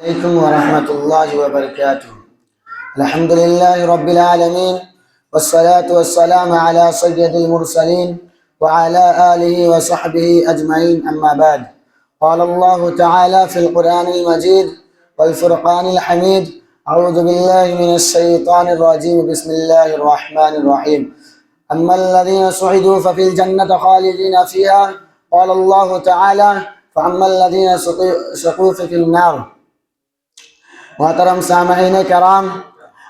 عليكم ورحمة الله وبركاته. الحمد لله رب العالمين، والصلاة والسلام على سيد المرسلين وعلى آله وصحبه أجمعين، أما بعد. قال الله تعالى في القرآن المجيد والفرقان الحميد: أعوذ بالله من الشيطان الرجيم، بسم الله الرحمن الرحيم. أما الذين سعدوا ففي الجنة خالدين فيها. قال الله تعالى: فأما الذين شقوا ففي النار. محترم سامعین کرام،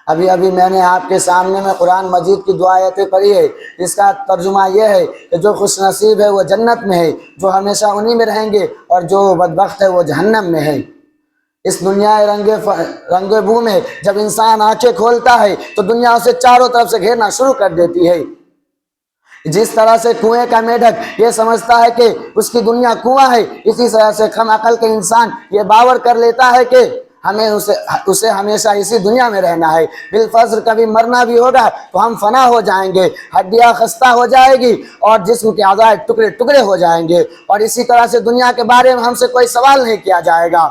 ابھی میں نے آپ کے سامنے میں قرآن مجید کی دو آیتیں پڑھی ہے. اس کا ترجمہ یہ ہے کہ جو خوش نصیب ہے وہ جنت میں ہے، جو ہمیشہ انہی میں رہیں گے، اور جو بدبخت ہے وہ جہنم میں ہے. اس دنیا رنگ بو میں جب انسان آنکھیں کھولتا ہے تو دنیا اسے چاروں طرف سے گھیرنا شروع کر دیتی ہے. جس طرح سے کنویں کا میڈک یہ سمجھتا ہے کہ اس کی دنیا کنواں ہے، اسی طرح سے کم عقل کے انسان یہ باور کر لیتا ہے کہ ہمیں اسے ہمیشہ اسی دنیا میں رہنا ہے. بالفرض کبھی مرنا بھی ہوگا تو ہم فنا ہو جائیں گے، ہڈیاں خستہ ہو جائے گی اور جسم کے اعضاء ٹکڑے ٹکڑے ہو جائیں گے، اور اسی طرح سے دنیا کے بارے میں ہم سے کوئی سوال نہیں کیا جائے گا.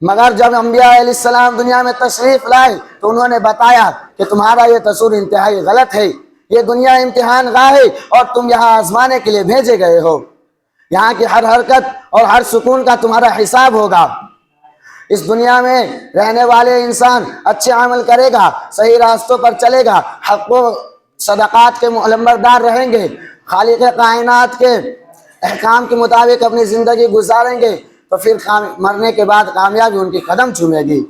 مگر جب انبیاء علیہ السلام دنیا میں تشریف لائے تو انہوں نے بتایا کہ تمہارا یہ تصور انتہائی غلط ہے. یہ دنیا امتحان گاہ ہے اور تم یہاں آزمانے کے لیے بھیجے گئے ہو. یہاں کی ہر حرکت اور ہر سکون کا تمہارا حساب ہوگا. اس دنیا میں رہنے والے انسان اچھے عمل کرے گا، صحیح راستوں پر چلے گا، حق و صدقات کے علمبردار رہیں گے، خالق کائنات کے احکام کے مطابق اپنی زندگی گزاریں گے، تو پھر مرنے کے بعد کامیابی ان کی قدم چومے گی.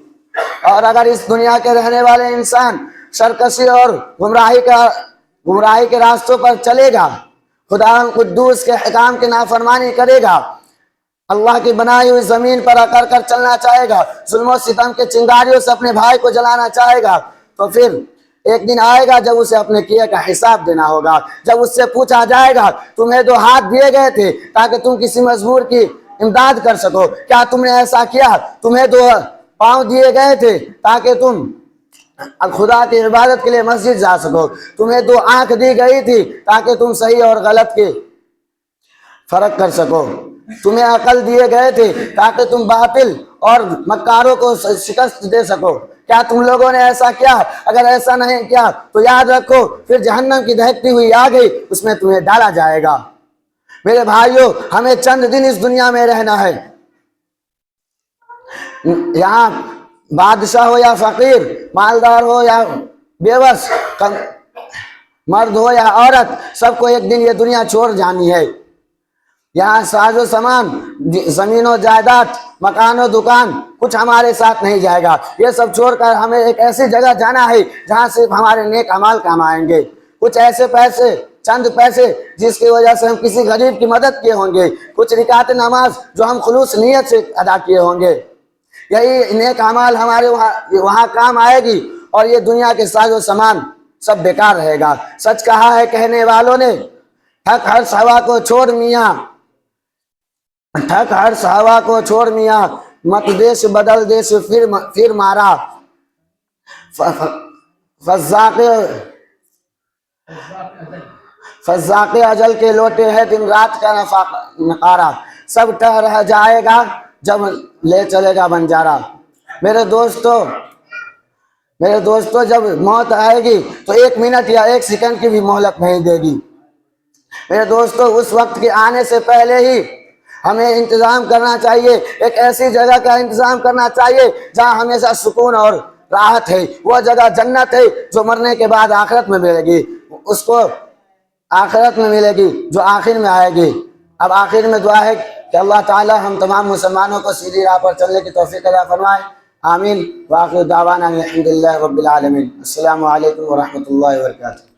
اور اگر اس دنیا کے رہنے والے انسان سرکشی اور گمراہی کے راستوں پر چلے گا، خدا قدوس کے احکام کی نافرمانی کرے گا، اللہ کی بنائی ہوئی زمین پر اکڑ کر چلنا چاہے گا، ظلم و ستم کے چنگاریوں سے اپنے بھائی کو جلانا چاہے گا، تو پھر ایک دن آئے گا جب اسے اپنے کیے کا حساب دینا ہوگا. جب اس سے پوچھا جائے گا تمہیں 2 ہاتھ دیے گئے تھے تاکہ تم کسی مجبور کی امداد کر سکو، کیا تم نے ایسا کیا؟ تمہیں 2 پاؤں دیے گئے تھے تاکہ تم خدا کی عبادت کے لیے مسجد جا سکو، تمہیں 2 آنکھ دی گئی تھی تاکہ تم صحیح اور غلط کے فرق کر سکو، تمہیں عقل دیے گئے تھے تاکہ تم باطل اور مکاروں کو شکست دے سکو. کیا تم لوگوں نے ایسا کیا؟ اگر ایسا نہیں کیا تو یاد رکھو پھر جہنم کی دہکتی ہوئی آگ ہے، اس میں تمہیں ڈالا جائے گا. میرے بھائیوں، ہمیں چند دن اس دنیا میں رہنا ہے. یہاں بادشاہ ہو یا فقیر، مالدار ہو یا بے-بس، مرد ہو یا عورت، سب کو ایک دن یہ دنیا چھوڑ جانی ہے. یہاں ساز و سامان، زمین و جائیداد، مکان و دکان کچھ ہمارے ساتھ نہیں جائے گا. یہ سب چھوڑ کر ہمیں ایک ایسی جگہ جانا ہے جہاں صرف ہمارے نیک اعمال کام آئیں گے. کچھ ایسے پیسے، چند پیسے جس کی وجہ سے ہم کسی غریب کی مدد کیے ہوں گے، کچھ رکعت نماز جو ہم خلوص نیت سے ادا کیے ہوں گے. یہی نیک اعمال ہمارے وہاں کام آئے گی، اور یہ دنیا کے ساز و سامان سب بیکار رہے گا. سچ کہا ہے کہنے والوں نے، ٹھک ہر ہوا کو چھوڑ میاں، ٹھک ہر ہوا کو چھوڑ میاں، مت دیش بدل دیش پھر مارا، فضاق اجل کے لوٹے ہے دن رات کا نقارہ، سب ٹہ رہ جائے گا جب لے چلے گا بنجارہ. میرے دوستو جب موت آئے گی تو 1 منٹ یا 1 سیکنڈ کی بھی مہلت نہیں دے گی. میرے دوستو، اس وقت کے آنے سے پہلے ہی ہمیں انتظام کرنا چاہیے، ایک ایسی جگہ کا انتظام کرنا چاہیے جہاں ہمیشہ سکون اور راحت ہے. وہ جگہ جنت ہے جو مرنے کے بعد آخرت میں ملے گی، اس کو آخرت میں ملے گی جو آخر میں آئے گی. اب آخر میں دعا ہے کہ اللہ تعالی ہم تمام مسلمانوں کو سیدھی راہ پر چلنے کی توفیق عطا فرمائے. آمین. وآخر دعوانا الحمدللہ رب العالمین. السلام علیکم ورحمۃ اللہ وبرکاتہ.